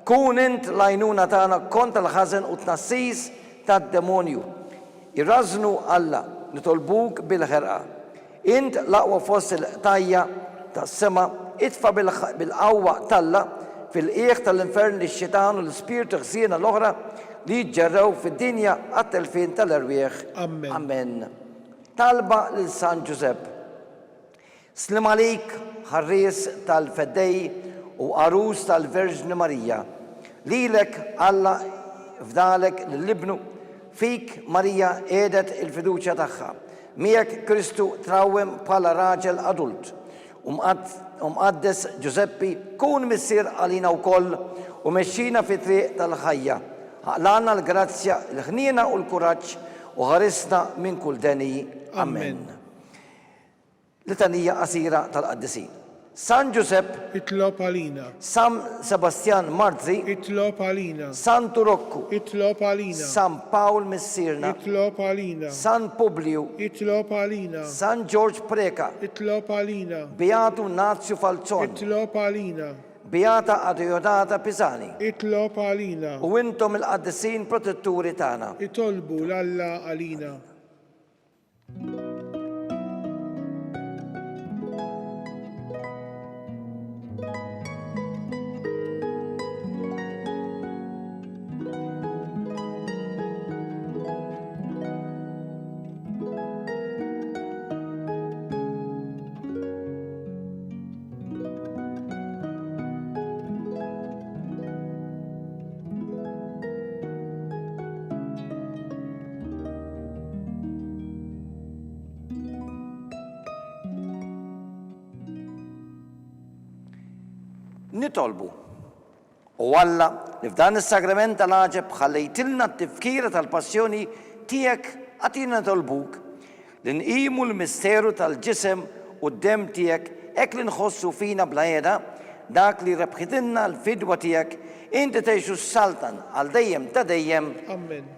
Kun int lajnuna tagħna kontra l-ħażen u tnassis tad-demonju. Irrażnu Alla nitolbuk bil-ħerqa. Int laqwa fost il-tajja tas-sema itfa bil-qawwa talla fil-qiegħ tal-infern lix-xitan u l-ispirtu ħsiena l-oħra li jġerrew fid-dinja għat-telfin tal-irwieħ. Amen. Amen. Talba lil San Giuseppe. Slim għalik ħarries tal-feddej u arus tal-Verġni Marija. Lilek Alla fdalek l-libnu fik Marija edet il-fiduċja tagħha. Miegħek Kristu trawwem bħala raġel adult. Umqaddes Giuseppi kun missier għalina wkoll u mexxina fi triq tal-ħajja. Ħaqlana l-grazzja, l-ħnina u l-kuraġġ u ħarisna minn kull deni. Amen. Litanija qasira tal-qaddisin. San Giuseppe, itlob għalina. San Sebastian Marzi, Itlob għalina. San Turokku, Itlob għalina. San Paul Missirna, Itlob għalina. San Publiu, Itlob għalina. San George Preka, Itlob għalina. Beatu Nazio Falzon, Itlob għalina. Beata Adeodata Pisani, Itlob għalina. u intom il-qaddisin protetturi tagħna. Itolbu l-Alla għalina. Nitolbu. U Alla li f'dan is-sagrament tal-għaġeb ħallejtilna t-tifkira tal-passjoni tiegħek għatina nitolbuk li nqimu l-misteru tal-ġisem u d-dem tiegħek hekk li nħossu fina bla qiegħda dak li rebħitilna l-fidwa tiegħek inti tgħixu s-saltan għal dejjem ta' dejjem. Amen.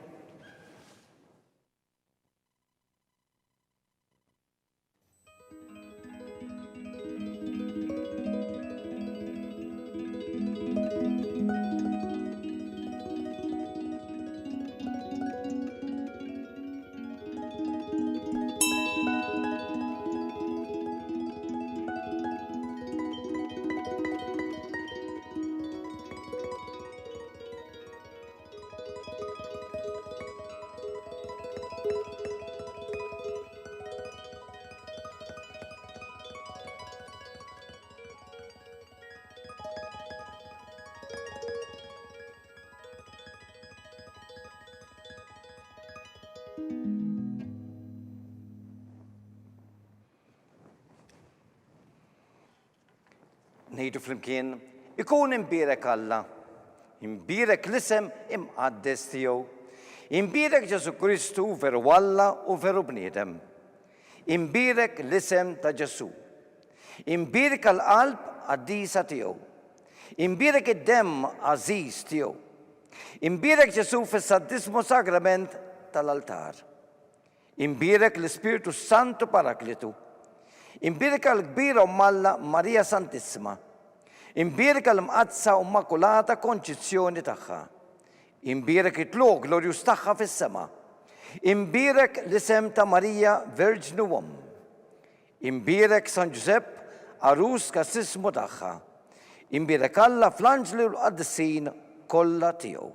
Ngħidu flimkien, ikun imbierek Alla, imbierek l-isem imqaddes tiegħu, imbierek Ġesu Kristu veru Alla u veru bniedem, imbierek l-isem ta' Ġesu, imbierek għall-qalb qaddisa tiegħu, imbierek id-demm għażiż tiegħu, imbierek Ġesu fis-Saddismu Sagrament tal-altar, imbierek l-Ispiritu Santu Paraklitu, imbierek l-kbira Malla Marija Santissima, imbierek l-mqazza Immakulata Konċizzjoni tagħha, imbierek it-tluq glorjus tagħha fis-sema, imbierek l-isem ta' Marija Verġnu Umm, imbierek San Giuseppe arus kassismu tagħha, imbierek Alla fl-anġli u l-qaddisin kollha tiegħu.